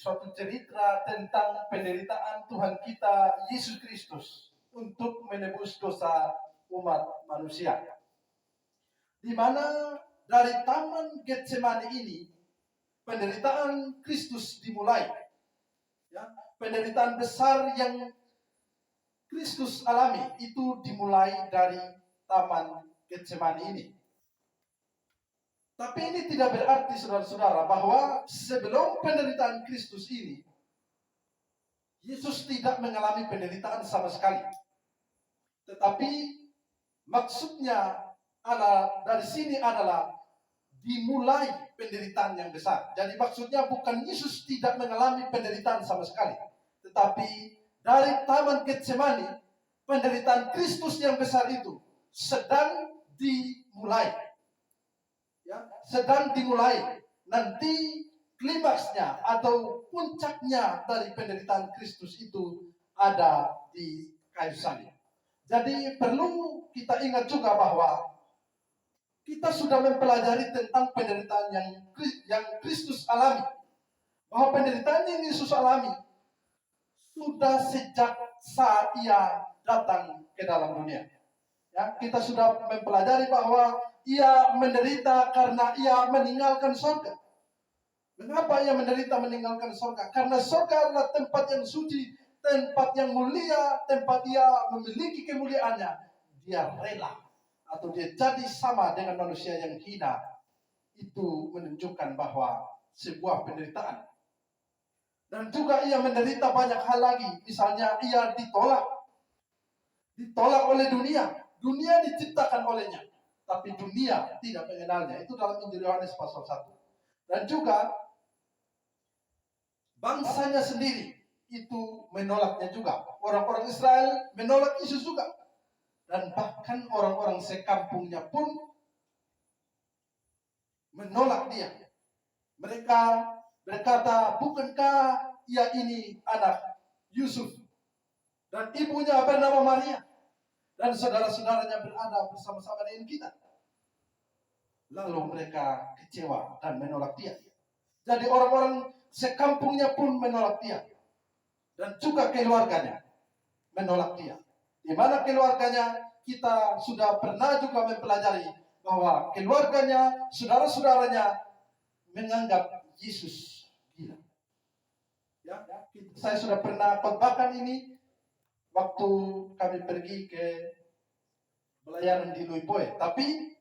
suatu cerita tentang penderitaan Tuhan kita Yesus Kristus untuk menebus dosa umat manusia. Di mana dari Taman Getsemani ini penderitaan Kristus dimulai. Ya, penderitaan besar yang Kristus alami itu dimulai dari Taman Getsemani ini. Tapi ini tidak berarti, saudara-saudara, bahwa sebelum penderitaan Kristus ini, Yesus tidak mengalami penderitaan sama sekali. Tetapi maksudnya dari sini adalah dimulai penderitaan yang besar. Jadi maksudnya bukan Yesus tidak mengalami penderitaan sama sekali. Tetapi dari Taman Getsemani, penderitaan Kristus yang besar itu sedang dimulai. Ya, sedang dimulai. Nanti klimaksnya atau puncaknya dari penderitaan Kristus itu ada di kayu salib. Jadi perlu kita ingat juga bahwa kita sudah mempelajari tentang penderitaan yang Kristus alami. Bahwa penderitaan yang Yesus alami sudah sejak saat ia datang ke dalam dunia. Ya, kita sudah mempelajari bahwa ia menderita karena ia meninggalkan surga. Mengapa ia menderita meninggalkan surga? Karena surga adalah tempat yang suci, tempat yang mulia, tempat ia memiliki kemuliaannya. Dia rela atau dia jadi sama dengan manusia yang hina. Itu menunjukkan bahwa sebuah penderitaan. Dan juga ia menderita banyak hal lagi. Misalnya ia ditolak oleh dunia. Dunia diciptakan olehnya, tapi dunia tidak mengenalnya. Itu dalam Injil Yohanes pasal 1. Dan juga bangsanya sendiri itu menolaknya juga. Orang-orang Israel menolak Yesus juga. Dan bahkan orang-orang sekampungnya pun menolak dia. Mereka berkata, bukankah ia ini anak Yusuf? Dan ibunya bernama Maria. Dan saudara-saudaranya berada bersama-sama dengan kita. Lalu mereka kecewa dan menolak dia. Jadi orang-orang sekampungnya pun menolak dia. Dan juga keluarganya menolak dia. Di mana keluarganya kita sudah pernah juga mempelajari bahwa keluarganya, saudara-saudaranya menganggap Yesus gila. Ya, saya sudah pernah khotbahkan ini waktu kami pergi ke pelayanan di Luipoe. Tapi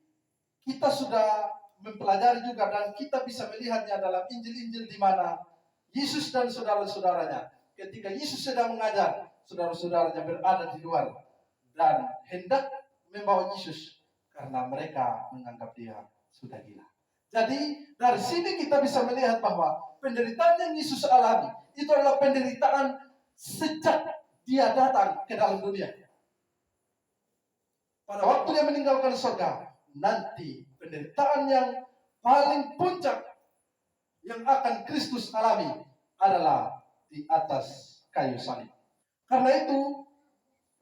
kita sudah mempelajari juga dan kita bisa melihatnya dalam Injil-Injil di mana Yesus dan saudara-saudaranya, ketika Yesus sedang mengajar, saudara-saudaranya berada di luar dan hendak membawa Yesus karena mereka menganggap dia sudah gila. Jadi dari sini kita bisa melihat bahwa penderitaan yang Yesus alami itu adalah penderitaan sejak dia datang ke dalam dunia. Pada waktu dia meninggalkan surga, nanti penderitaan yang paling puncak yang akan Kristus alami adalah di atas kayu salib. Karena itu,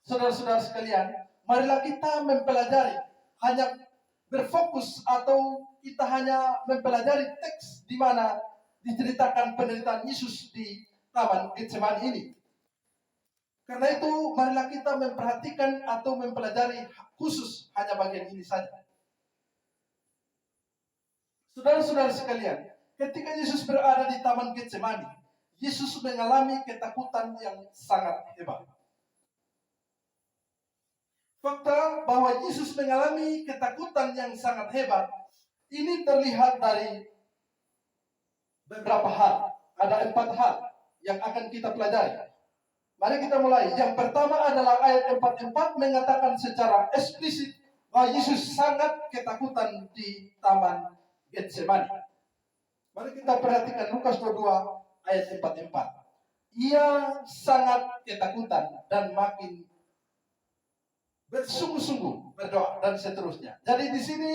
saudara-saudara sekalian, marilah kita mempelajari, hanya berfokus atau kita hanya mempelajari teks di mana diceritakan penderitaan Yesus di Taman Getsemani ini. Karena itu, marilah kita memperhatikan atau mempelajari khusus hanya bagian ini saja. Saudara-saudara sekalian, ketika Yesus berada di Taman Getsemani, Yesus mengalami ketakutan yang sangat hebat. Fakta bahwa Yesus mengalami ketakutan yang sangat hebat, ini terlihat dari beberapa hal. Ada 4 hal yang akan kita pelajari. Mari kita mulai. Yang pertama adalah ayat 44 mengatakan secara eksplisit bahwa Yesus sangat ketakutan di Taman Getsemani. Mari kita perhatikan Lukas 22 ayat 44. Ia sangat ketakutan dan makin bersungguh-sungguh berdoa dan seterusnya. Jadi di sini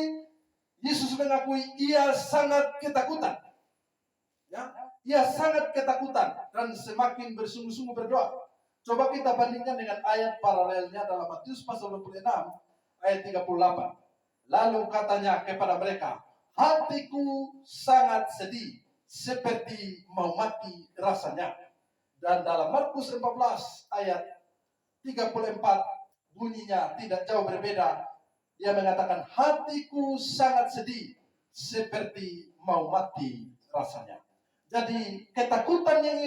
Yesus mengakui ia sangat ketakutan. Ya, ia sangat ketakutan dan semakin bersungguh-sungguh berdoa. Coba kita bandingkan dengan ayat paralelnya dalam Matius pasal 26 ayat 38. Lalu katanya kepada mereka, hatiku sangat sedih seperti mau mati rasanya. Dan dalam Markus 14 ayat 34 bunyinya tidak jauh berbeda. Dia mengatakan, hatiku sangat sedih seperti mau mati rasanya. Jadi ketakutan yang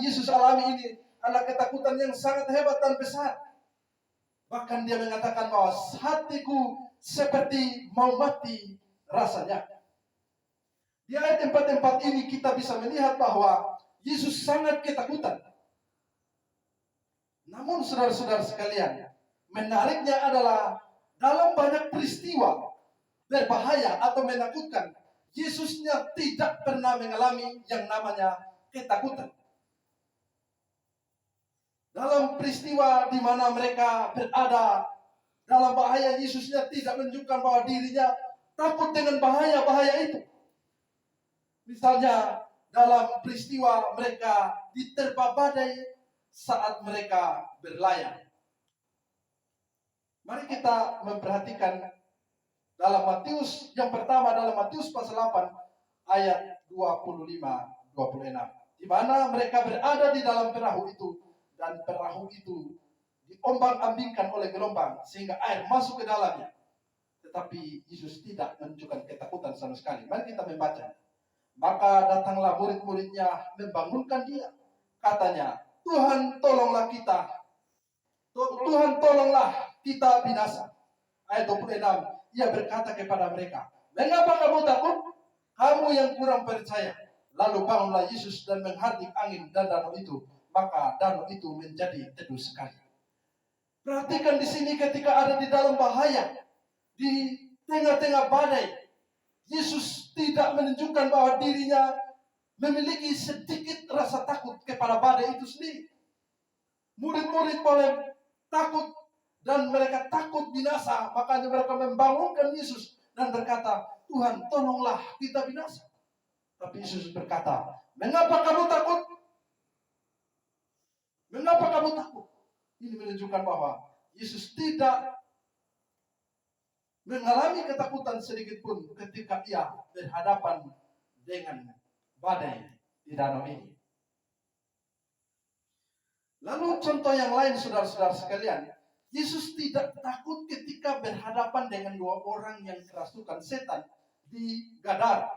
Yesus alami ini adalah ketakutan yang sangat hebat dan besar. Bahkan dia mengatakan bahwa hatiku seperti mau mati rasanya. Di ayat 44 ini kita bisa melihat bahwa Yesus sangat ketakutan. Namun saudara-saudara sekalian, menariknya adalah dalam banyak peristiwa berbahaya atau menakutkan, Yesusnya tidak pernah mengalami yang namanya ketakutan. Dalam peristiwa di mana mereka berada dalam bahaya, Yesusnya tidak menunjukkan bahwa dirinya takut dengan bahaya-bahaya itu. Misalnya dalam peristiwa mereka diterpa badai saat mereka berlayar. Mari kita memperhatikan dalam Matius yang pertama, dalam Matius pasal 8 ayat 25-26, di mana mereka berada di dalam perahu itu, dan perahu itu diombang-ambingkan oleh gelombang sehingga air masuk ke dalamnya. Tetapi Yesus tidak menunjukkan ketakutan sama sekali. Mari kita membaca. Maka datanglah murid-muridnya membangunkan dia. Katanya, Tuhan tolonglah kita. Tuhan tolonglah kita binasa. Ayat 26, ia berkata kepada mereka, mengapa kamu takut? Kamu yang kurang percaya. Lalu bangunlah Yesus dan menghardik angin dan danau itu. Maka danau itu menjadi teduh sekali. Perhatikan di sini ketika ada di dalam bahaya, di tengah-tengah badai, Yesus tidak menunjukkan bahwa dirinya memiliki sedikit rasa takut kepada badai itu sendiri. Murid-murid boleh takut dan mereka takut binasa, makanya mereka membangunkan Yesus dan berkata, Tuhan tolonglah kita binasa. Tapi Yesus berkata, mengapa kamu takut? Mengapa kamu takut? Ini menunjukkan bahwa Yesus tidak mengalami ketakutan sedikit pun ketika ia berhadapan dengan badai di danau ini. Lalu contoh yang lain saudara-saudara sekalian, Yesus tidak takut ketika berhadapan dengan dua orang yang kerasukan setan di Gadara.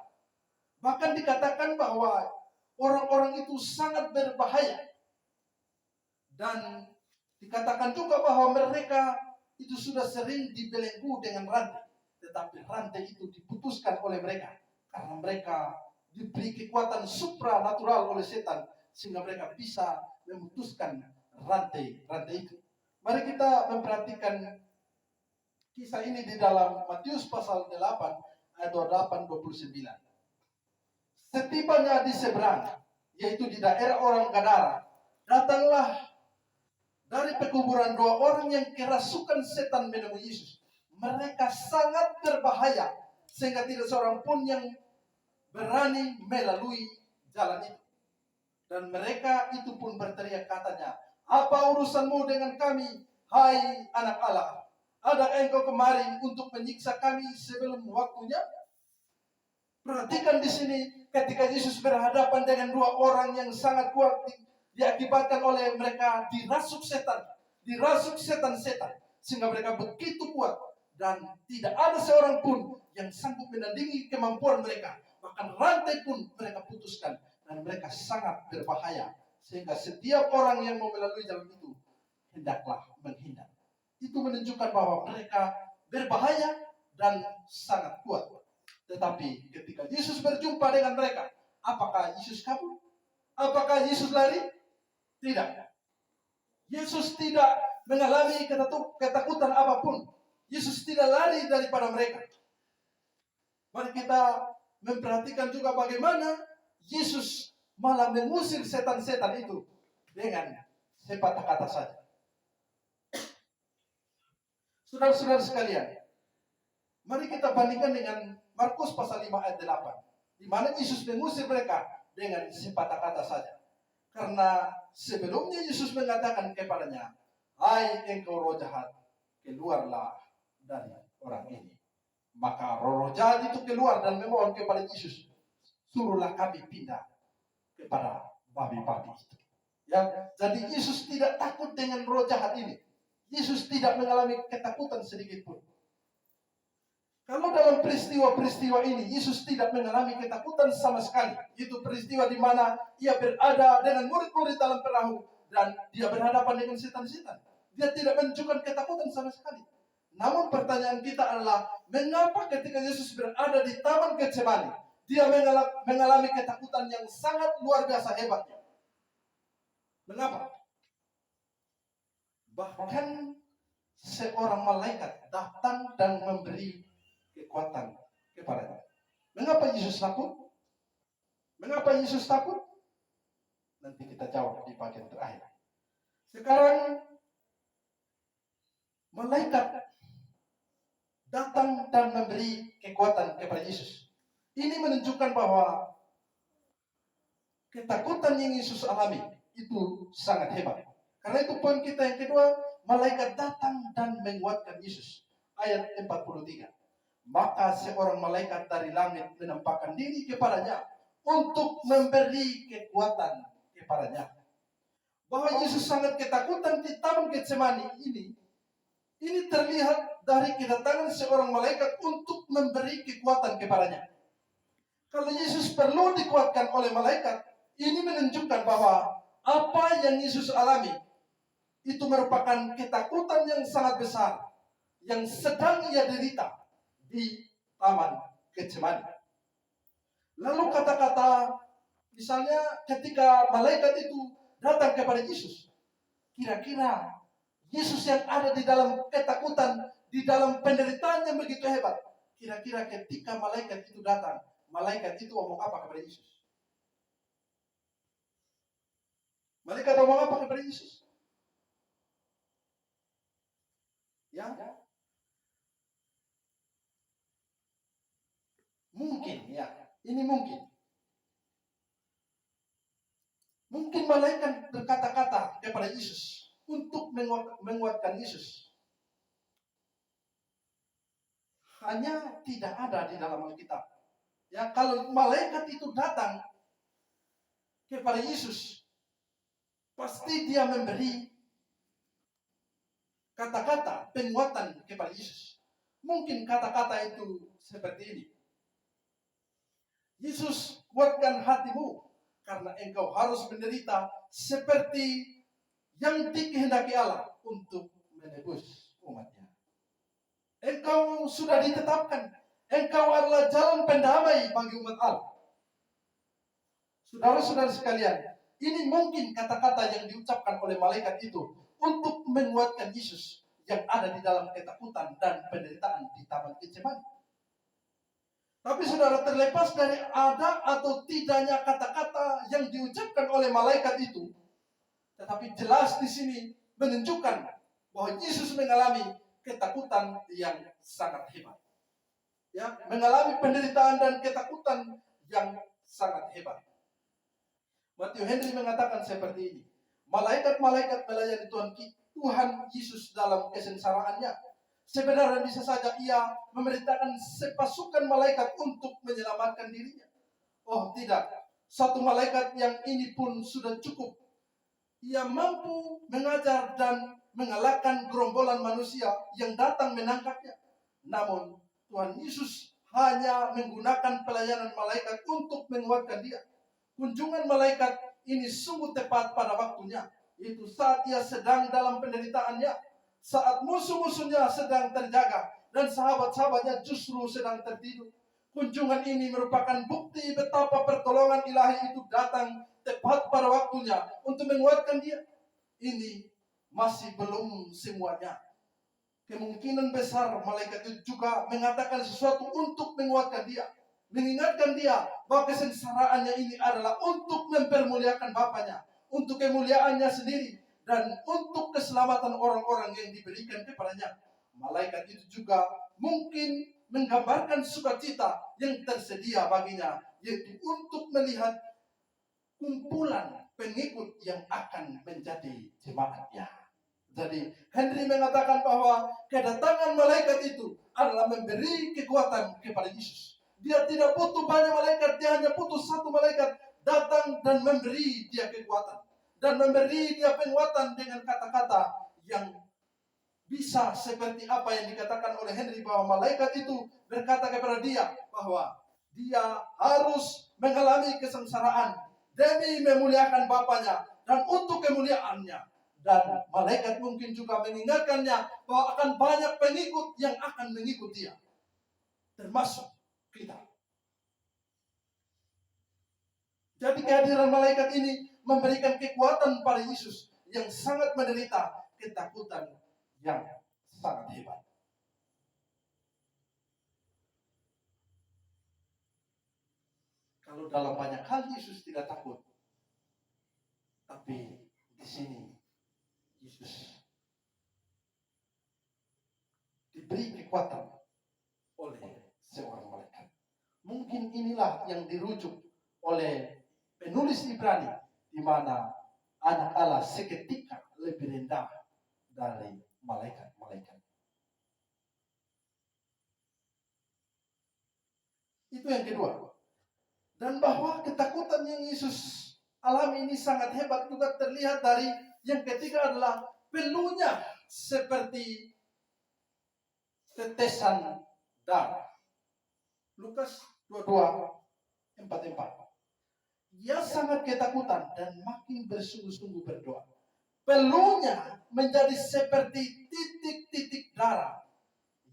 Bahkan dikatakan bahwa orang-orang itu sangat berbahaya. Dan dikatakan juga bahwa mereka itu sudah sering dibelenggu dengan rantai. Tetapi rantai itu diputuskan oleh mereka. Karena mereka diberi kekuatan supranatural oleh setan. Sehingga mereka bisa memutuskan rantai-rantai itu. Mari kita memperhatikan kisah ini di dalam Matius pasal 8 ayat 28-29. Setibanya di seberang, yaitu di daerah orang Gadara, datanglah dari pekuburan dua orang yang kerasukan setan menemui Yesus. Mereka sangat berbahaya sehingga tidak seorang pun yang berani melalui jalan itu. Dan mereka itu pun berteriak katanya, apa urusanmu dengan kami, hai anak Allah? Ada engkau kemari untuk menyiksa kami sebelum waktunya? Perhatikan di sini ketika Yesus berhadapan dengan dua orang yang sangat kuat, diakibatkan oleh mereka dirasuk setan-setan sehingga mereka begitu kuat dan tidak ada seorang pun yang sanggup menandingi kemampuan mereka. Bahkan rantai pun mereka putuskan dan mereka sangat berbahaya sehingga setiap orang yang mau melalui jalan itu hendaklah menghindar. Itu menunjukkan bahwa mereka berbahaya dan sangat kuat. Tetapi ketika Yesus berjumpa dengan mereka, apakah Yesus kabur? Apakah Yesus lari? Tidak. Yesus tidak mengalami ketakutan apapun. Yesus tidak lari daripada mereka. Mari kita memperhatikan juga bagaimana Yesus malah mengusir setan-setan itu dengan sepatah kata saja. Saudara-saudara sekalian, mari kita bandingkan dengan Markus pasal 5 ayat 8, di mana Yesus mengusir mereka dengan sepatah kata saja. Karena sebelumnya Yesus mengatakan kepadanya, hai engkau roh jahat, keluarlah dari orang ini. Maka roh jahat itu keluar dan memohon kepada Yesus suruhlah kami pindah kepada babi-babi itu. Ya, jadi Yesus tidak takut dengan roh jahat ini. Yesus tidak mengalami ketakutan sedikit pun. Kalau dalam peristiwa-peristiwa ini Yesus tidak mengalami ketakutan sama sekali. Itu peristiwa di mana ia berada dengan murid-murid dalam perahu dan dia berhadapan dengan setan-setan. Dia tidak menunjukkan ketakutan sama sekali. Namun pertanyaan kita adalah, mengapa ketika Yesus berada di Taman Getsemani, dia mengalami ketakutan yang sangat luar biasa hebatnya? Mengapa? Bahkan seorang malaikat datang dan memberi kekuatan kepadanya. Mengapa Yesus takut? Mengapa Yesus takut? Nanti kita jawab di bagian terakhir. Sekarang malaikat datang dan memberi kekuatan kepada Yesus. Ini menunjukkan bahwa ketakutan yang Yesus alami itu sangat hebat. Karena itu poin kita yang kedua, malaikat datang dan menguatkan Yesus. Ayat 43. Maka seorang malaikat dari langit menampakkan diri kepadanya untuk memberi kekuatan kepadanya. Bahwa Yesus sangat ketakutan di Taman Getsemani ini terlihat dari kedatangan seorang malaikat untuk memberi kekuatan kepadanya. Kalau Yesus perlu dikuatkan oleh malaikat, ini menunjukkan bahwa apa yang Yesus alami itu merupakan ketakutan yang sangat besar yang sedang ia derita di Taman Getsemani. Lalu kata-kata, misalnya ketika malaikat itu datang kepada Yesus, kira-kira Yesus yang ada di dalam ketakutan, di dalam penderitaan yang begitu hebat, kira-kira ketika malaikat itu datang, malaikat itu ngomong apa kepada Yesus? Malaikat ngomong apa kepada Yesus? Ya, mungkin, ya, ini mungkin. Mungkin malaikat berkata-kata kepada Yesus untuk menguatkan Yesus. Hanya tidak ada di dalam Alkitab. Ya, kalau malaikat itu datang kepada Yesus, pasti dia memberi kata-kata penguatan kepada Yesus. Mungkin kata-kata itu seperti ini. Yesus, kuatkan hatimu, karena engkau harus menderita seperti yang dikehendaki Allah untuk menebus umatnya. Engkau sudah ditetapkan. Engkau adalah jalan pendamai bagi umat Allah. Saudara-saudara sekalian, ini mungkin kata-kata yang diucapkan oleh malaikat itu untuk menguatkan Yesus yang ada di dalam ketakutan dan penderitaan di Taman Getsemani. Tapi saudara, terlepas dari ada atau tidaknya kata-kata yang diucapkan oleh malaikat itu, tetapi jelas di sini menunjukkan bahwa Yesus mengalami ketakutan yang sangat hebat. Ya, mengalami penderitaan dan ketakutan yang sangat hebat. Matthew Henry mengatakan seperti ini. Malaikat-malaikat melayani Tuhan Yesus dalam kesengsaraannya. Sebenarnya bisa saja ia memerintahkan sepasukan malaikat untuk menyelamatkan dirinya. Oh tidak, satu malaikat yang ini pun sudah cukup. Ia mampu mengajar dan mengalahkan gerombolan manusia yang datang menangkapnya. Namun Tuhan Yesus hanya menggunakan pelayanan malaikat untuk menguatkan dia. Kunjungan malaikat ini sungguh tepat pada waktunya. Itu saat ia sedang dalam penderitaannya. Saat musuh-musuhnya sedang terjaga dan sahabat-sahabatnya justru sedang tertidur. Kunjungan ini merupakan bukti betapa pertolongan ilahi itu datang tepat pada waktunya untuk menguatkan dia. Ini masih belum semuanya. Kemungkinan besar malaikat itu juga mengatakan sesuatu untuk menguatkan dia. Mengingatkan dia bahwa kesengsaraannya ini adalah untuk mempermuliakan Bapaknya, untuk kemuliaannya sendiri, dan untuk keselamatan orang-orang yang diberikan kepadanya. Malaikat itu juga mungkin menggambarkan sukacita yang tersedia baginya, yaitu untuk melihat kumpulan pengikut yang akan menjadi jemaatnya. Jadi Henry mengatakan bahwa kedatangan malaikat itu adalah memberi kekuatan kepada Yesus. Dia tidak butuh banyak malaikat, dia hanya butuh satu malaikat datang dan memberi dia kekuatan. Dan memberi dia penguatan dengan kata-kata yang bisa seperti apa yang dikatakan oleh Henry, bahwa malaikat itu berkata kepada dia bahwa dia harus mengalami kesengsaraan demi memuliakan Bapaknya dan untuk kemuliaannya. Dan malaikat mungkin juga mengingatkannya bahwa akan banyak pengikut yang akan mengikuti dia, termasuk kita. Jadi kehadiran malaikat ini memberikan kekuatan pada Yesus yang sangat menderita ketakutan yang sangat hebat. Kalau dalam banyak hal Yesus tidak takut, tapi di sini Yesus diberi kekuatan oleh seorang malaikat. Mungkin inilah yang dirujuk oleh penulis Ibrani, di mana anak Allah seketika lebih rendah dari malaikat-malaikat. Itu yang kedua. Dan bahwa ketakutan yang Yesus alami ini sangat hebat juga terlihat dari yang ketiga adalah peluhnya seperti tetesan darah. Lukas 22:44. Ia sangat ketakutan dan makin bersungguh-sungguh berdoa. Peluhnya menjadi seperti titik-titik darah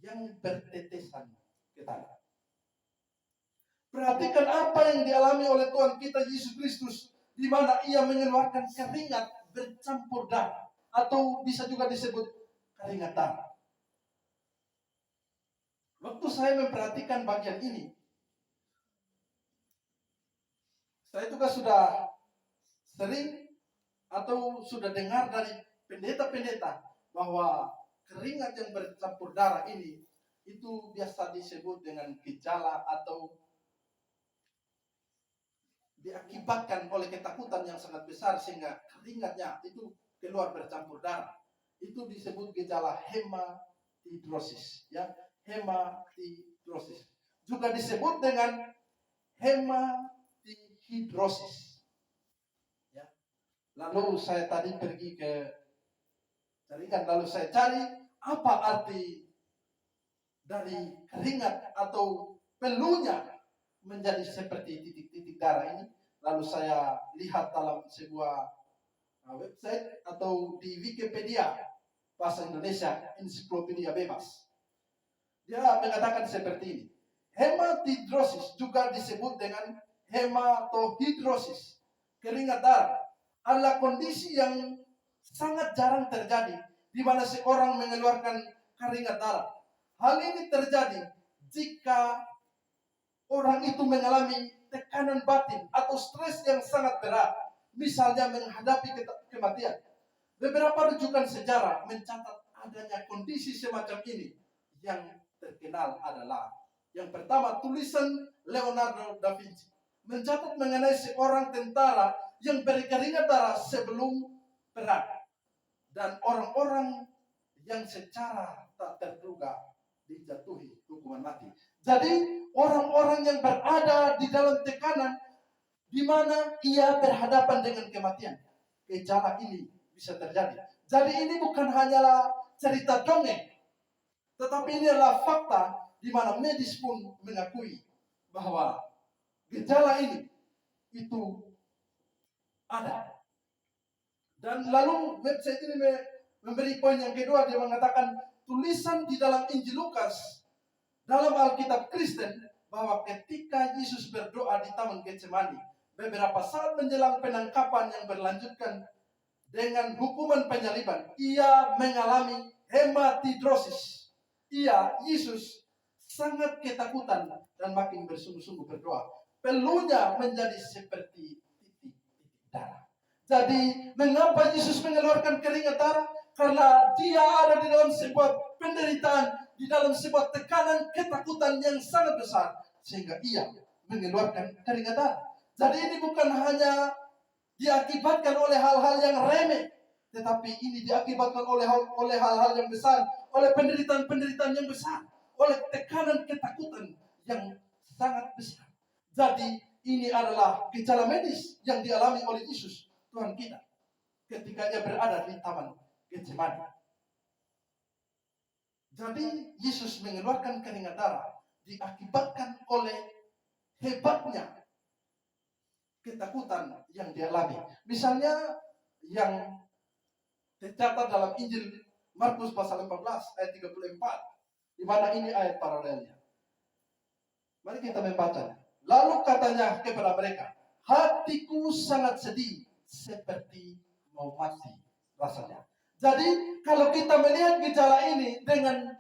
yang bertetesan ke tanah. Perhatikan apa yang dialami oleh Tuhan kita Yesus Kristus, di mana ia mengeluarkan keringat bercampur darah, atau bisa juga disebut keringat darah. Waktu saya memperhatikan bagian ini, saya juga sudah sering atau sudah dengar dari pendeta-pendeta bahwa keringat yang bercampur darah ini itu biasa disebut dengan gejala atau diakibatkan oleh ketakutan yang sangat besar sehingga keringatnya itu keluar bercampur darah. Itu disebut gejala hematidrosis, ya, hematidrosis. Juga disebut dengan hematidrosis. Ya. Lalu saya tadi pergi ke jaringan, lalu saya cari apa arti dari keringat atau peluhnya menjadi seperti titik-titik darah ini. Lalu saya lihat dalam sebuah website atau di Wikipedia bahasa Indonesia, ensiklopedia bebas. Dia mengatakan seperti ini. Hematidrosis juga disebut dengan hematohidrosis, keringat darah, adalah kondisi yang sangat jarang terjadi di mana seorang mengeluarkan keringat darah. Hal ini terjadi jika orang itu mengalami tekanan batin atau stres yang sangat berat, misalnya menghadapi kematian. Beberapa rujukan sejarah mencatat adanya kondisi semacam ini. Yang terkenal adalah yang pertama, tulisan Leonardo da Vinci mencatat mengenai seorang tentara yang berkeringat darah sebelum perang, dan orang-orang yang secara tak terduga dijatuhi hukuman mati. Jadi orang-orang yang berada di dalam tekanan di mana ia berhadapan dengan kematian, gejala ini bisa terjadi. Jadi ini bukan hanyalah cerita dongeng, tetapi ini adalah fakta di mana medis pun mengakui bahwa gejala ini itu ada. Dan lalu website ini memberi poin yang kedua, dia mengatakan tulisan di dalam Injil Lukas dalam Alkitab Kristen bahwa ketika Yesus berdoa di Taman Getsemani, beberapa saat menjelang penangkapan yang berlanjutkan dengan hukuman penyaliban, ia mengalami hematidrosis. Yesus sangat ketakutan dan makin bersungguh-sungguh berdoa. Peluhnya menjadi seperti titik-titik darah. Jadi mengapa Yesus mengeluarkan keringat darah? Karena dia ada di dalam sebuah penderitaan, di dalam sebuah tekanan ketakutan yang sangat besar, sehingga ia mengeluarkan keringat darah. Jadi ini bukan hanya diakibatkan oleh hal-hal yang remeh, tetapi ini diakibatkan oleh hal-hal yang besar, oleh penderitaan-penderitaan yang besar, oleh tekanan ketakutan yang sangat besar. Jadi ini adalah gejala medis yang dialami oleh Yesus Tuhan kita ketika ia berada di Taman Getsemani. Jadi Yesus mengeluarkan keringat darah diakibatkan oleh hebatnya ketakutan yang dialami. Misalnya yang tercatat dalam Injil Markus pasal 14 ayat 34, di mana ini ayat paralelnya. Mari kita membacanya. Lalu katanya kepada mereka, hatiku sangat sedih seperti mau mati rasanya. Jadi kalau kita melihat gejala ini dengan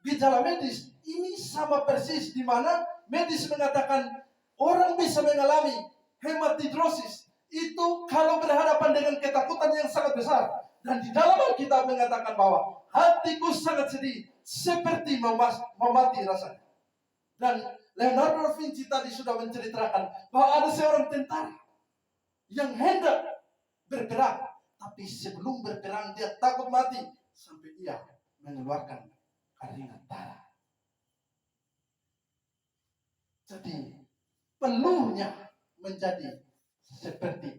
gejala medis, ini sama persis di mana medis mengatakan orang bisa mengalami hematidrosis itu kalau berhadapan dengan ketakutan yang sangat besar. Dan di dalam Alkitab mengatakan bahwa hatiku sangat sedih seperti mau mati rasanya. Dan Leonardo da Vinci tadi sudah menceritakan bahwa ada seorang tentara yang hendak berperang, tapi sebelum berperang dia takut mati sampai ia mengeluarkan keringat darah. Jadi peluhnya menjadi seperti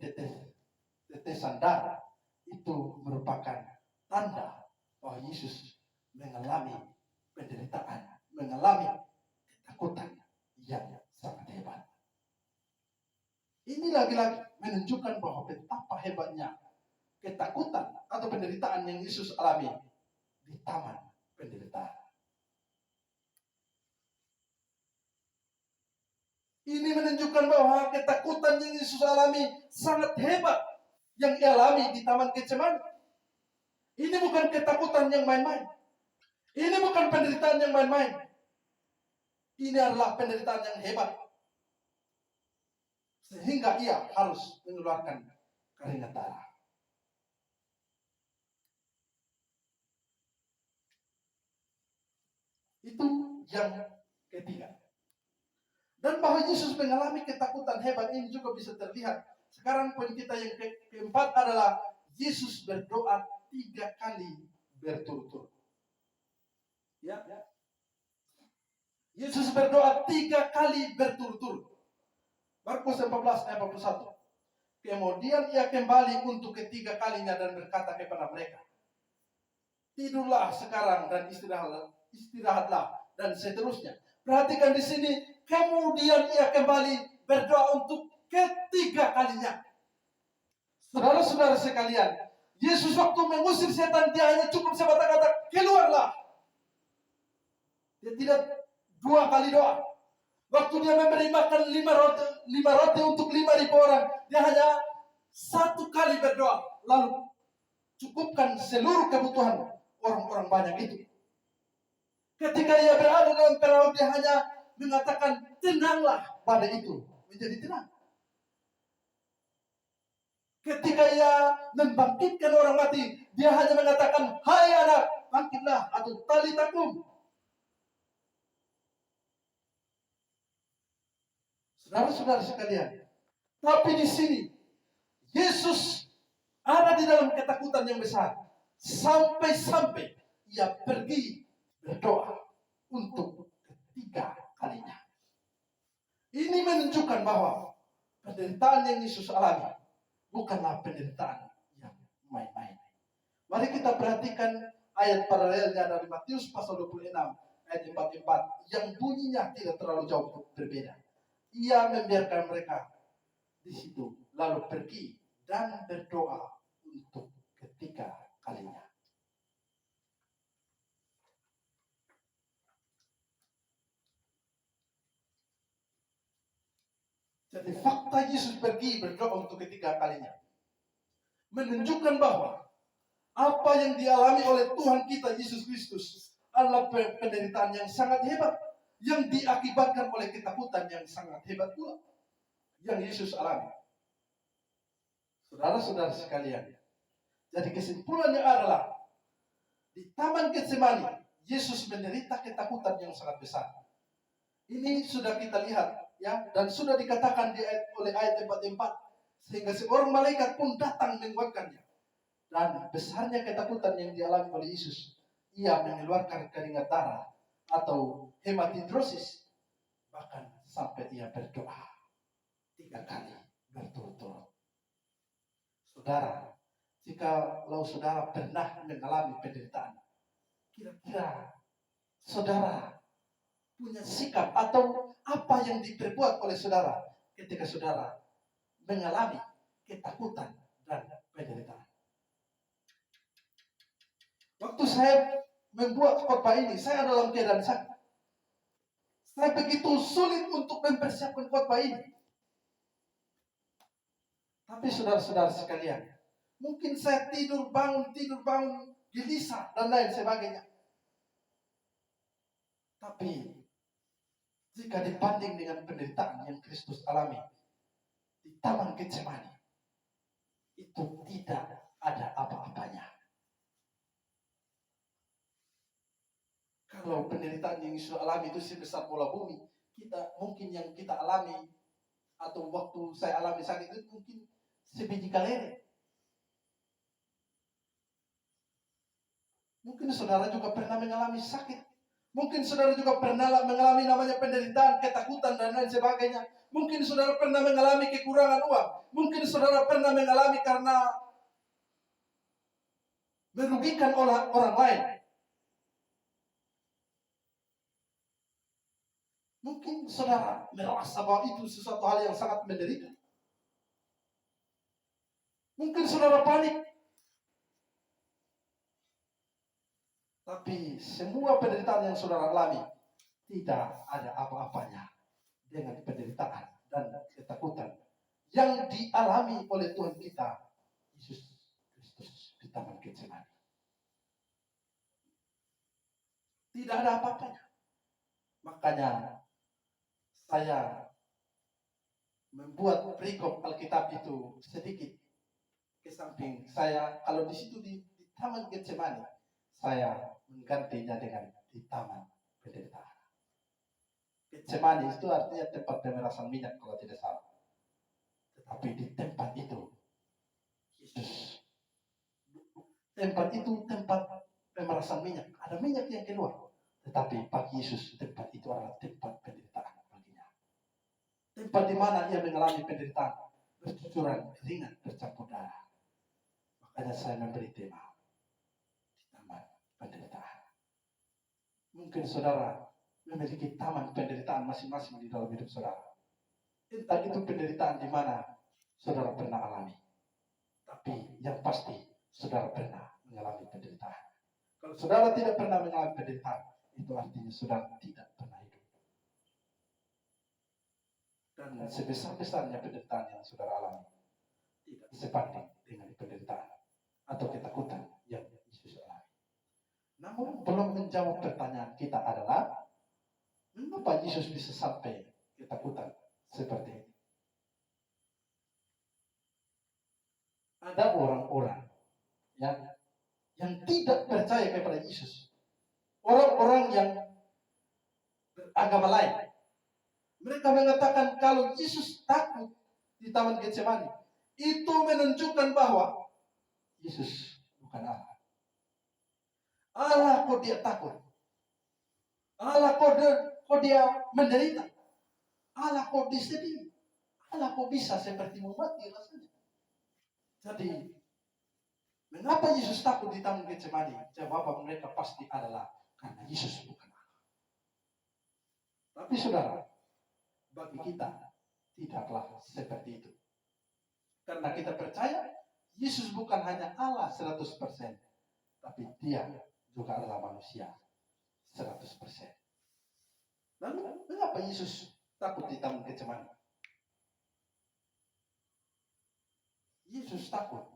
tetesan darah. Itu merupakan tanda bahwa Yesus mengalami penderitaan, mengalami ketakutan yang sangat hebat. Ini lagi-lagi menunjukkan bahwa betapa hebatnya ketakutan atau penderitaan yang Yesus alami di taman penderitaan. Ini menunjukkan bahwa ketakutan yang Yesus alami sangat hebat yang ia alami di Taman Getsemani. Ini bukan ketakutan yang main-main. Ini bukan penderitaan yang main-main. Ini adalah penderitaan yang hebat. Sehingga ia harus mengeluarkan keringat darah. Itu yang ketiga. Dan bahwa Yesus mengalami ketakutan hebat ini juga bisa terlihat. Sekarang poin kita yang keempat adalah Yesus berdoa 3 kali berturut-turut. Ya. Yesus berdoa 3 kali berturut-turut. Markus 14 ayat 41. Kemudian ia kembali untuk ketiga kalinya dan berkata kepada mereka, tidurlah sekarang dan istirahatlah dan seterusnya. Perhatikan di sini, kemudian ia kembali berdoa untuk ketiga kalinya. Saudara-saudara sekalian, Yesus waktu mengusir setan dia hanya cukup sebatas kata keluarlah. Dia tidak 2 kali doa. Waktu dia memberi makan 5 roti untuk 5.000 orang, dia hanya 1 kali berdoa, lalu cukupkan seluruh kebutuhan orang-orang banyak itu. Ketika ia berada dalam perahu, dia hanya mengatakan tenanglah, badai itu menjadi tenang. Ketika ia membangkitkan orang mati, dia hanya mengatakan hai anak, bangkitlah, atau talita kum. Saudara-saudara sekalian, tapi di sini Yesus ada di dalam ketakutan yang besar sampai-sampai ia pergi berdoa untuk ketiga kalinya. Ini menunjukkan bahwa penderitaan yang Yesus alami bukanlah penderitaan yang main-main. Mari kita perhatikan ayat paralelnya dari Matius pasal 26 ayat 44 yang bunyinya tidak terlalu jauh berbeda. Ia membiarkan mereka di situ lalu pergi dan berdoa untuk ketiga kalinya. Jadi fakta Yesus pergi berdoa untuk ketiga kalinya menunjukkan bahwa apa yang dialami oleh Tuhan kita Yesus Kristus adalah penderitaan yang sangat hebat yang diakibatkan oleh ketakutan yang sangat hebat pula yang Yesus alami. Saudara-saudara sekalian, jadi kesimpulannya adalah di Taman Getsemani Yesus menderita ketakutan yang sangat besar. Ini sudah kita lihat ya, dan sudah dikatakan oleh ayat 44, sehingga seorang malaikat pun datang menguatkannya. Dan besarnya ketakutan yang dialami oleh Yesus, ia mengeluarkan keringat darah atau hematidrosis, bahkan sampai ia berdoa 3 kali berturut-turut. Saudara, jikalau saudara pernah mengalami penderitaan, kira-kira saudara punya sikap atau apa yang diperbuat oleh saudara ketika saudara mengalami ketakutan dan penderitaan? Waktu saya membuat khotbah ini, saya dalam keadaan sakit. Saya begitu sulit untuk mempersiapkan khotbah ini. Tapi saudara-saudara sekalian, mungkin saya tidur bangun, gelisah dan lain sebagainya. Tapi jika dibanding dengan penderitaan yang Kristus alami di Taman Getsemani, itu tidak ada apa-apanya. Kalau penderitaan yang Yesus alami itu sebesar bola bumi, mungkin yang kita alami atau waktu saya alami sakit itu mungkin sebiji kaleng. Mungkin saudara juga pernah mengalami sakit. Mungkin saudara juga pernah mengalami namanya penderitaan, ketakutan dan lain sebagainya. Mungkin saudara pernah mengalami kekurangan uang. Mungkin saudara pernah mengalami karena merugikan orang lain. Mungkin saudara merasa bahwa itu sesuatu hal yang sangat menderita. Mungkin saudara panik. Tapi semua penderitaan yang saudara alami tidak ada apa-apanya dengan penderitaan dan ketakutan yang dialami oleh Tuhan kita Yesus Kristus di Taman Getsemani. Tidak ada apa-apanya. Makanya saya membuat perikop Alkitab itu sedikit ke samping saya. Kalau di situ di Taman Getsemani, saya menggantinya dengan di Taman Penderitaan. Getsemani itu artinya tempat pemerasan minyak kalau tidak salah. Tetapi di tempat itu Yesus, tempat itu tempat pemerasan minyak. Ada minyak yang keluar. Tetapi bagi Yesus tempat itu adalah tempat penderitaan baginya. Tempat di mana ia mengalami penderitaan, bercucuran ringan bercampur darah. Makanya saya memberi tema di Taman Penderitaan. Mungkin saudara memiliki taman penderitaan masing-masing di dalam hidup saudara. Entah itu penderitaan di mana saudara pernah alami. Tapi yang pasti saudara pernah mengalami penderitaan. Kalau saudara tidak pernah mengalami penderitaan, itu artinya saudara tidak pernah hidup. Dan sebesar-besarnya penderitaan yang saudara alami tidak sebanding dengan penderitaan atau ketakutan yang Yesus alami. Namun belum menjawab pertanyaan kita adalah, mengapa Yesus bisa sampai ketakutan seperti ini? Ada orang-orang yang tidak percaya kepada Yesus. Orang-orang yang beragama lain. Mereka mengatakan kalau Yesus takut di Taman Getsemani, itu menunjukkan bahwa Yesus bukan Allah. Allah kok dia takut? Allah kok dia menderita? Allah kok disedih? Allah kok bisa seperti mau mati rasanya? Jadi, mengapa Yesus takut di Taman Getsemani? Jawaban mereka pasti adalah karena Yesus bukan Allah. Tapi saudara, bagi kita tidaklah seperti itu. Karena kita percaya Yesus bukan hanya Allah 100%, tapi dia juga adalah manusia 100%. Lalu mengapa Yesus takut di Taman Getsemani? Yesus takut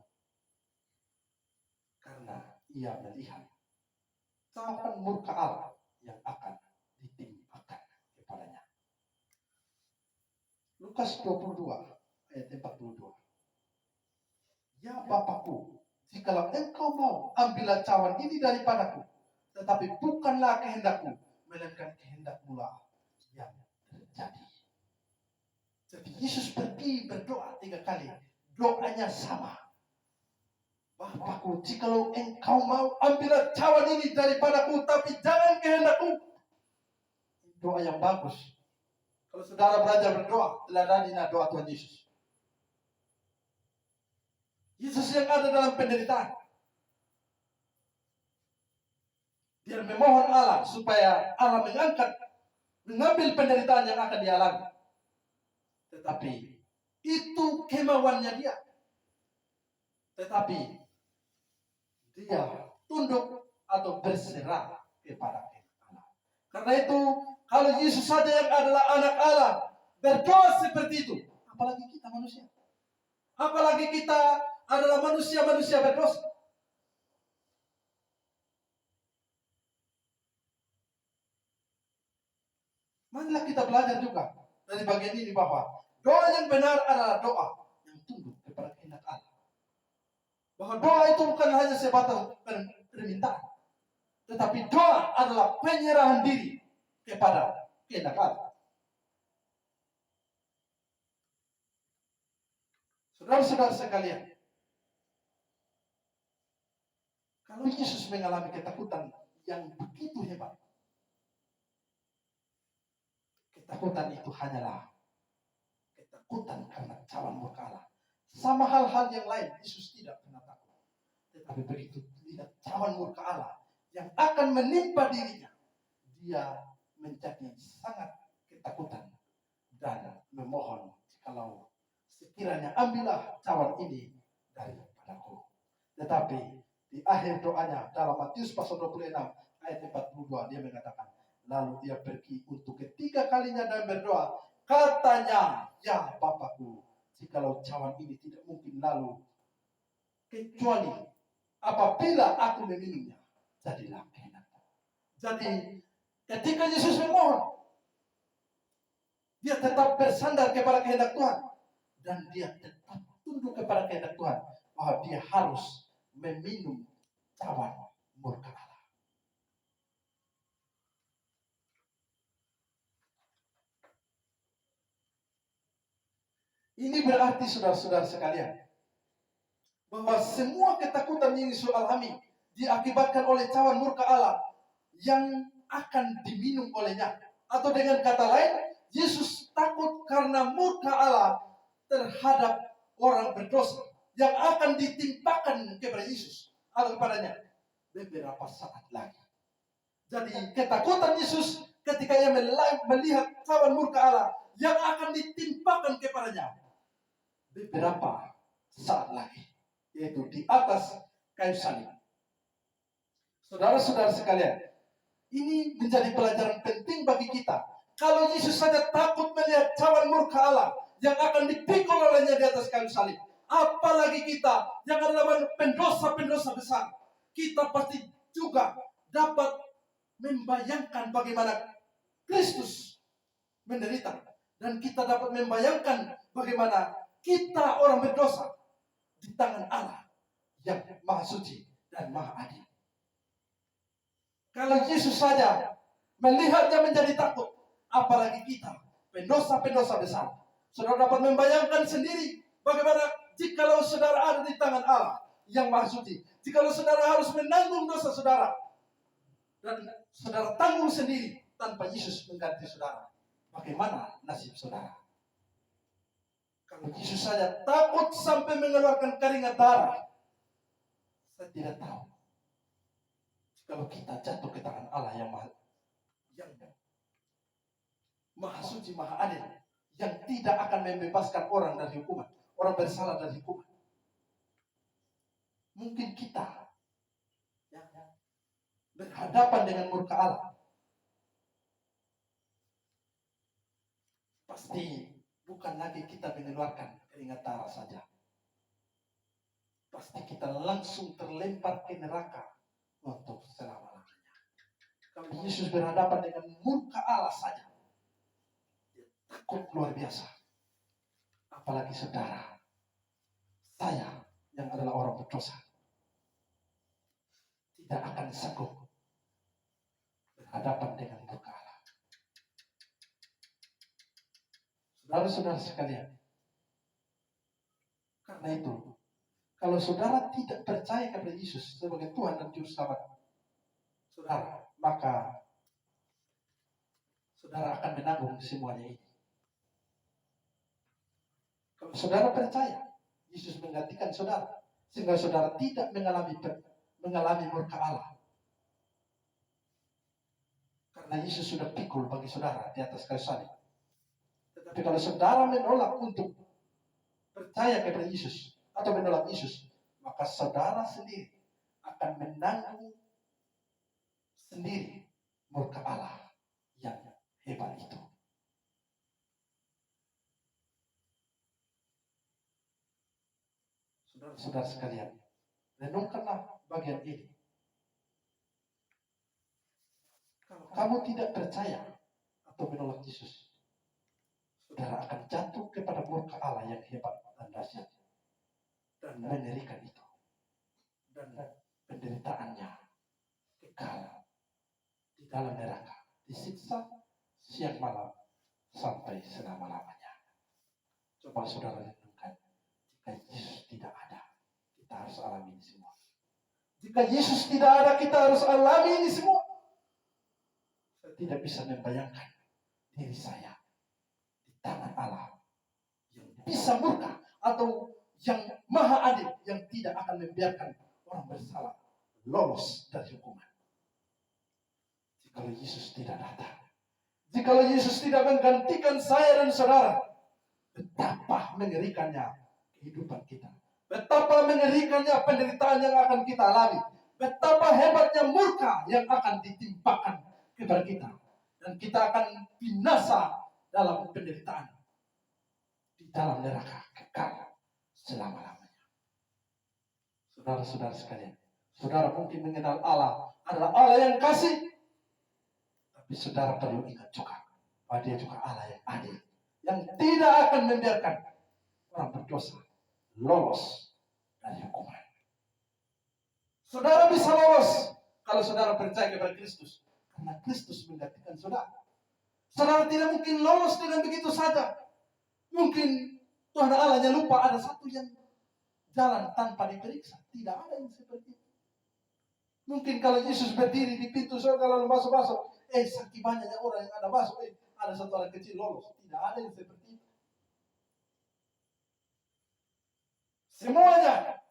karena ia melihat cawan murka Allah yang akan ditimpakan kepadanya. Lukas 22 ayat 42. Ya Bapakku, jikalau engkau mau, ambillah cawan ini daripadaku, tetapi bukanlah kehendakku, melainkan kehendak-Mu lah yang terjadi. Jadi Yesus pergi berdoa 3 kali. Doanya sama. Bapakku, jikalau engkau mau, ambillah cawan ini daripadaku, tapi jangan kehendakku. Doa yang bagus. Kalau saudara belajar berdoa, teladanilah doa Tuhan Yesus. Yesus yang ada dalam penderitaan. Dia memohon Allah supaya Allah mengambil penderitaan yang akan dialami. Tetapi itu kemauannya dia. Tetapi dia tunduk atau berserah kepada Allah. Karena itu, kalau Yesus saja yang adalah anak Allah berdoa seperti itu, apalagi kita manusia. Apalagi kita adalah manusia-manusia berdosa. Marilah kita belajar juga dari bagian ini bahwa doa yang benar adalah doa yang tunduk kepada kehendak Allah. Bahwa doa itu bukan hanya sebatas permintaan, tetapi doa adalah penyerahan diri kepada kehendak Allah. Saudara-saudara sekalian, kalau Yesus mengalami ketakutan yang begitu hebat, ketakutan itu hanyalah ketakutan karena cawan murka Allah. Sama hal-hal yang lain, Yesus tidak pernah takut. Tetapi begitu lihat cawan murka Allah yang akan menimpa dirinya, dia menjadi sangat ketakutan dan memohon, kalau sekiranya ambillah cawan ini daripadaku. Tetapi di akhir doanya dalam Matius pasal 26 ayat 42 dia mengatakan, lalu dia pergi untuk ketiga kalinya dan berdoa, katanya, ya Bapakku, jikalau cawan ini tidak mungkin lalu, kecuali apabila aku meminumnya, jadilah kehendakmu. Jadi ketika Yesus memohon, dia tetap bersandar kepada kehendak Tuhan, dan dia tetap tunduk kepada kehendak Tuhan, bahwa dia harus meminum cawan murka Allah. Ini berarti saudara-saudara sekalian, bahwa semua ketakutan yang Yesus alami diakibatkan oleh cawan murka Allah yang akan diminum olehnya. Atau dengan kata lain, Yesus takut karena murka Allah terhadap orang berdosa yang akan ditimpakan kepada Yesus atau kepadanya beberapa saat lagi. Jadi ketakutan Yesus ketika ia melihat cawan murka Allah yang akan ditimpakan kepadanya beberapa saat lagi, yaitu di atas kayu salib. Saudara-saudara sekalian, ini menjadi pelajaran penting bagi kita. Kalau Yesus saja takut melihat cawan murka Allah yang akan dipikul olehnya di atas kayu salib, apalagi kita yang adalah pendosa-pendosa besar, kita pasti juga dapat membayangkan bagaimana Kristus menderita, dan kita dapat membayangkan bagaimana kita orang berdosa di tangan Allah yang maha suci dan maha adil. Kalau Yesus saja melihatnya menjadi takut, apalagi kita pendosa-pendosa besar. Saudara dapat membayangkan sendiri bagaimana jikalau saudara ada di tangan Allah yang maha suci, jikalau saudara harus menanggung dosa saudara, dan saudara tanggung sendiri tanpa Yesus mengganti saudara, bagaimana nasib saudara? Kalau Yesus saja takut sampai mengeluarkan keringat darah, saya tidak tahu kalau kita jatuh ke tangan Allah yang maha suci, maha adil, yang tidak akan membebaskan orang dari hukuman, orang bersalah dari hukuman. Mungkin kita berhadapan dengan murka Allah, pasti bukan lagi kita mengeluarkan keringat darah saja, pasti kita langsung terlempar ke neraka untuk selama-lamanya. Kalau Yesus berhadapan dengan murka Allah saja, dia takut luar biasa. Apalagi saudara, saya yang adalah orang berdosa, tidak akan sanggup berhadapan dengan murka Allah. Saudara-saudara sekalian, karena itu, kalau saudara tidak percaya kepada Yesus sebagai Tuhan dan Juru Selamat saudara, maka saudara akan menanggung semuanya ini. Kalau saudara percaya, Yesus menggantikan saudara, sehingga saudara tidak mengalami murka Allah. Karena Yesus sudah pikul bagi saudara di atas kayu salib. Tetapi kalau saudara menolak untuk percaya kepada Yesus atau menolak Yesus, maka saudara sendiri akan menanggung sendiri murka Allah yang hebat itu. Saudara-saudara sekalian, renungkanlah bagian ini. Kalau kamu tidak percaya atau menolak Yesus, saudara akan jatuh kepada murka Allah yang hebat dan dahsyat dan mengerikan itu. Dan penderitaannya kekal di dalam neraka, disiksa siang malam sampai selama-lamanya. Coba saudara renungkan, jika Yesus tidak ada, kita harus alami ini semua. Jika Yesus tidak ada, kita harus alami ini semua. Saya tidak bisa membayangkan diri saya di tangan Allah yang bisa murka atau yang maha adil, yang tidak akan membiarkan orang bersalah lolos dari hukuman. Jikalau Yesus tidak datang, jikalau Yesus tidak menggantikan saya dan saudara, betapa mengerikannya kehidupan kita, betapa mengerikannya penderitaan yang akan kita alami, betapa hebatnya murka yang akan ditimpakan kepada kita, dan kita akan binasa dalam penderitaan di dalam neraka kekal selama-lamanya. Saudara-saudara sekalian, saudara mungkin mengenal Allah adalah Allah yang kasih, tapi saudara perlu ingat juga bahwa Dia juga Allah yang adil, yang tidak akan membiarkan orang berdosa lolos dari hukuman. Saudara bisa lolos kalau saudara percaya kepada Kristus, karena Kristus menggantikan saudara. Saudara tidak mungkin lolos dengan begitu saja. Mungkin Tuhan Allahnya lupa ada satu yang jalan tanpa diperiksa. Tidak ada yang seperti itu. Mungkin kalau Yesus berdiri di pintu surga lalu masuk-masuk, saking banyaknya orang yang ada masuk, ada satu orang kecil lolos. Tidak ada yang seperti itu. Semuanya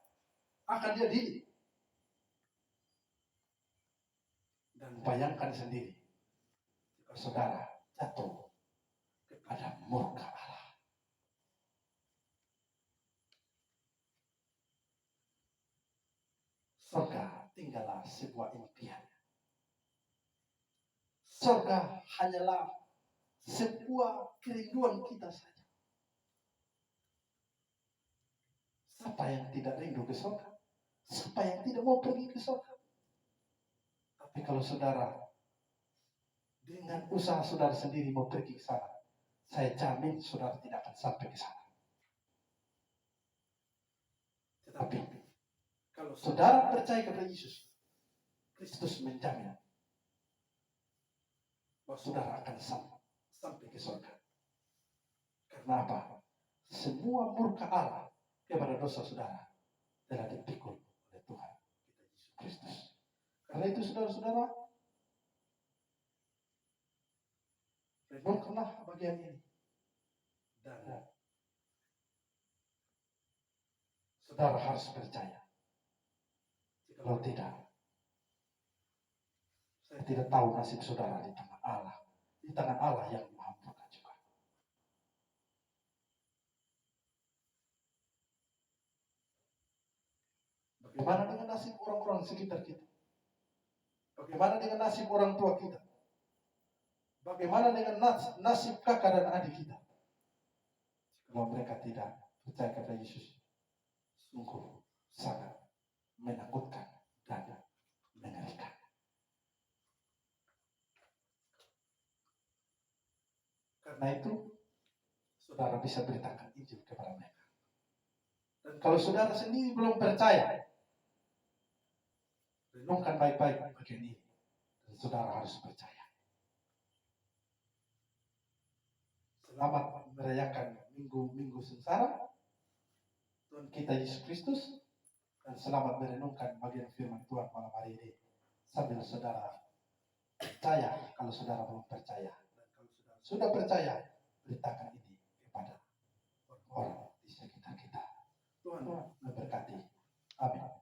akan dia didik. Dan bayangkan sendiri, jika saudara jatuh kepada murka Allah. Surga tinggallah sebuah impian. Surga hanyalah sebuah kerinduan kita saja. Siapa yang tidak rindu ke surga? Siapa yang tidak mau pergi ke surga? Tapi kalau saudara dengan usaha saudara sendiri mau pergi ke sana, saya jamin saudara tidak akan sampai ke sana. Tetapi kalau saudara percaya kepada Yesus, Kristus menjamin bahwa saudara akan sampai ke surga. Karena apa? Semua murka Allah kepada dosa saudara telah dipikul oleh Tuhan kita Yesus Kristus. Karena itu saudara-saudara, renungkanlah bagian ini. Dan saudara harus percaya. Kalau tidak, saya tidak tahu nasib saudara di tangan Allah. Di tangan Allah yang maha murka juga. Bagaimana dengan nasib orang-orang sekitar kita? Bagaimana dengan nasib orang tua kita? Bagaimana dengan nasib kakak dan adik kita? Kalau mereka tidak percaya kepada Yesus, sungguh sangat menakutkan dan mengerikan. Karena itu, saudara bisa beritakan Injil kepada mereka. Dan kalau saudara sendiri belum percaya, renungkan baik-baik bagian ini. Dan saudara harus percaya. Selamat merayakan minggu sengsara Tuhan kita Yesus Kristus, dan selamat merenungkan bagian firman Tuhan malam hari ini sambil saudara percaya kalau saudara belum percaya, dan kalau saudara sudah percaya, beritakan ini kepada orang-orang Tuhan memberkati. Amin.